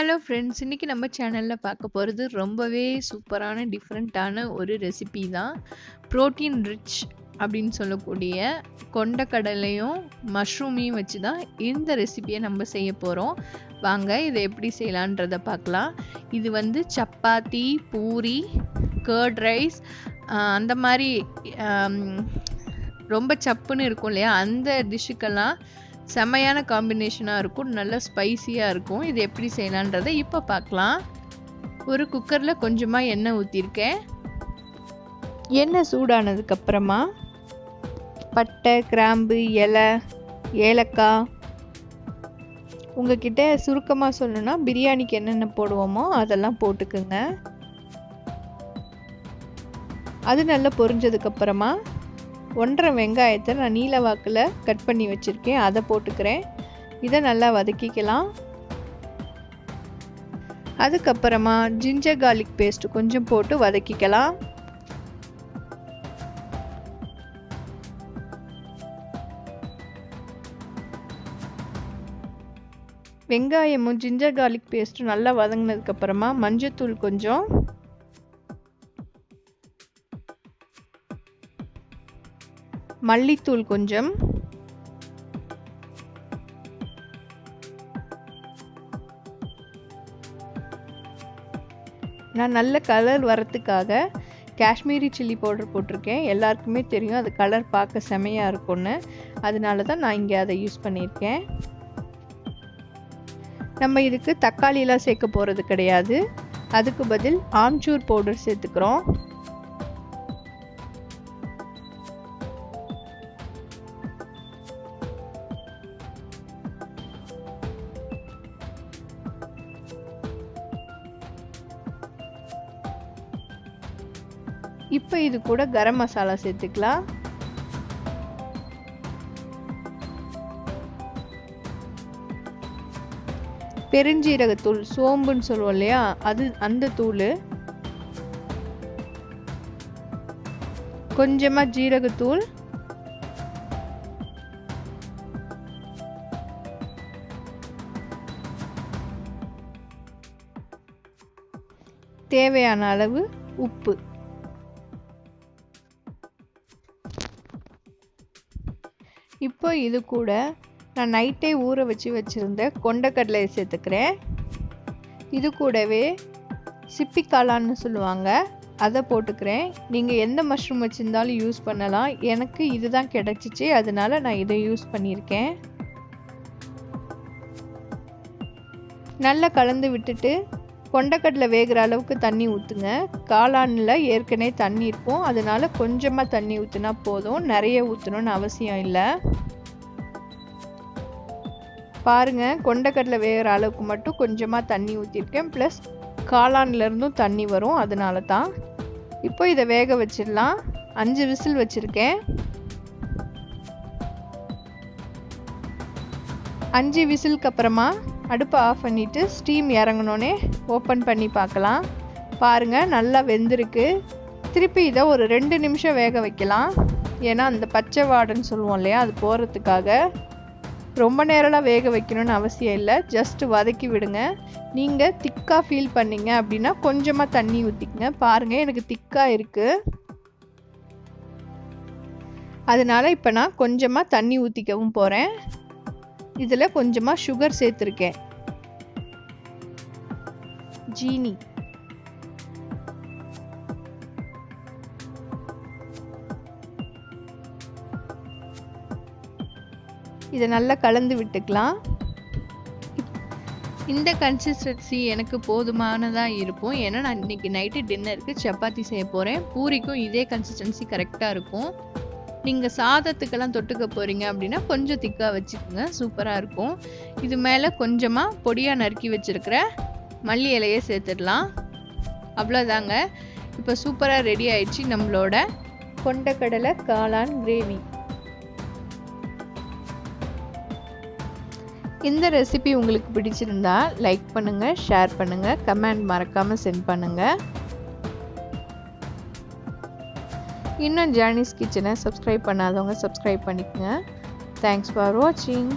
Hello friends, இன்றைக்கி நம்ம சேனலில் பார்க்க போகிறது ரொம்பவே சூப்பரான டிஃப்ரெண்ட்டான ஒரு ரெசிபி தான். ப்ரோட்டீன் ரிச் அப்படின்னு சொல்லக்கூடிய கொண்டக்கடலையும் மஷ்ரூமையும் வச்சு தான் இந்த ரெசிபியை நம்ம செய்ய போகிறோம். வாங்க இதை எப்படி செய்யலான்றதை பார்க்கலாம். இது சப்பாத்தி, பூரி, கர்ட் ரைஸ் அந்த மாதிரி ரொம்ப சப்புன்னு இருக்கும் இல்லையா, அந்த டிஷ்ஷுக்கெல்லாம் செம்மையான காம்பினேஷனாக இருக்கும். நல்ல ஸ்பைசியாக இருக்கும். இது எப்படி செய்யலான்றதை இப்போ பார்க்கலாம். ஒரு குக்கரில் கொஞ்சமாக எண்ணெய் ஊற்றிருக்கேன். எண்ணெய் சூடானதுக்கப்புறமா பட்டை, கிராம்பு, இலை, ஏலக்காய், உங்ககிட்ட சுருக்கமாக சொல்லணும்னா பிரியாணிக்கு என்னென்ன போடுவோமோ அதெல்லாம் போட்டுக்குங்க. அது நல்லா பொரிஞ்சதுக்கப்புறமா 1.5 வெங்காயத்தை நான் நீல வாக்கில் கட் பண்ணி வச்சுருக்கேன், அதை போட்டுக்கிறேன். இதை நல்லா வதக்கிக்கலாம். அதுக்கப்புறமா ஜிஞ்சர் கார்லிக் பேஸ்ட் கொஞ்சம் போட்டு வதக்கிக்கலாம். வெங்காயமும் ஜிஞ்சர் கார்லிக் பேஸ்ட்டும் நல்லா வதங்கினதுக்கப்புறமா மஞ்சத்தூள் கொஞ்சம், மல்லித்தூள் கொஞ்சம், நான் நல்ல கலர் வரத்துக்காக காஷ்மீரி சில்லி பவுடர் போட்டிருக்கேன். எல்லாருக்குமே தெரியும் அது கலர் பார்க்க செமையாக இருக்கும்னு, அதனால தான் நான் இங்கே அதை யூஸ் பண்ணியிருக்கேன். நம்ம இதுக்கு தக்காளியெலாம் சேர்க்க போகிறது கிடையாது. அதுக்கு பதில் ஆம்ச்சூர் பவுடர் சேர்த்துக்கிறோம். இப்போ இது கூட கரம் மசாலா சேர்த்துக்கலாம். பெருஞ்சீரகத்தூள், சோம்புன்னு சொல்லுவோம் இல்லையா, அந்த தூள், கொஞ்சமா ஜீரகத்தூள், தேவையான அளவு உப்பு. இப்போ இது கூட நான் நைட்டே ஊற வச்சுருந்த கொண்டக்கடலையை சேர்த்துக்கிறேன். இது கூடவே சிப்பிக்காளான்னு சொல்லுவாங்க, அதை போட்டுக்கிறேன். நீங்கள் எந்த மஷ்ரூம் வச்சுருந்தாலும் யூஸ் பண்ணலாம். எனக்கு இதுதான் கிடச்சிச்சு, அதனால நான் இதை யூஸ் பண்ணியிருக்கேன். நல்லா கலந்து விட்டுட்டு கொண்டக்கடலை வேகிற அளவுக்கு தண்ணி ஊற்றுங்க. காளானில் ஏற்கனவே தண்ணி இருக்கும், அதனால கொஞ்சமாக தண்ணி ஊற்றினா போதும், நிறைய ஊற்றணும்னு அவசியம் இல்லை. பாருங்கள், கொண்டக்கடலை வேகிற அளவுக்கு மட்டும் கொஞ்சமாக தண்ணி ஊற்றிருக்கேன். ப்ளஸ் காளான்லேருந்தும் தண்ணி வரும், அதனால தான். இப்போ இதை வேக வச்சிடலாம். 5 விசில் வச்சுருக்கேன். 5 விசிலுக்கு அப்புறமா அடுப்பை ஆஃப் பண்ணிவிட்டு ஸ்டீம் இறங்கினோன்னே ஓப்பன் பண்ணி பார்க்கலாம். பாருங்கள், நல்லா வெந்திருக்கு. திருப்பி இதை ஒரு 2 நிமிஷம் வேக வைக்கலாம். ஏன்னா அந்த பச்சை வாடைன்னு சொல்லுவோம் இல்லையா, அது போகிறதுக்காக. ரொம்ப நேரம்லாம் வேக வைக்கணும்னு அவசியம் இல்லை, ஜஸ்ட் வதக்கி விடுங்க. நீங்கள் திக்காக ஃபீல் பண்ணீங்க அப்படின்னா கொஞ்சமாக தண்ணி ஊற்றிக்கங்க. பாருங்கள், எனக்கு திக்காக இருக்குது, அதனால இப்போ நான் கொஞ்சமாக தண்ணி ஊற்றிக்கவும் போகிறேன். இதில் கொஞ்சமாக சுகர் சேர்த்துருக்கேன், ஜீனி. இதை நல்லா கலந்து விட்டுக்கலாம். இந்த கன்சிஸ்டன்சி எனக்கு போதுமானதாக இருக்கும். ஏன்னா நான் இன்றைக்கி நைட்டு டின்னருக்கு சப்பாத்தி செய்ய போகிறேன். பூரிக்கும் இதே கன்சிஸ்டன்சி கரெக்டாக இருக்கும். நீங்கள் சாதத்துக்கெல்லாம் தொட்டுக்க போகிறீங்க அப்படின்னா கொஞ்சம் திக்காக வச்சுக்கோங்க, சூப்பராக இருக்கும். இது மேலே கொஞ்சமாக பொடியாக நறுக்கி வச்சுருக்கிற மல்லி இலையை சேர்த்துடலாம். அவ்வளோதாங்க, இப்போ சூப்பராக ரெடி ஆயிடுச்சு நம்மளோட கொண்டக்கடலை காளான் கிரேவி. இந்த ரெசிபி உங்களுக்கு பிடிச்சிருந்தா லைக் பண்ணுங்கள், ஷேர் பண்ணுங்கள், கமெண்ட் மறக்காமல் சென்ட் பண்ணுங்கள். இன்னும் ஜானிஸ் கிச்சனை சப்ஸ்கிரைப் பண்ணாதவங்க சப்ஸ்கிரைப் பண்ணிக்கோங்க. தேங்க்ஸ் ஃபார் வாட்சிங்.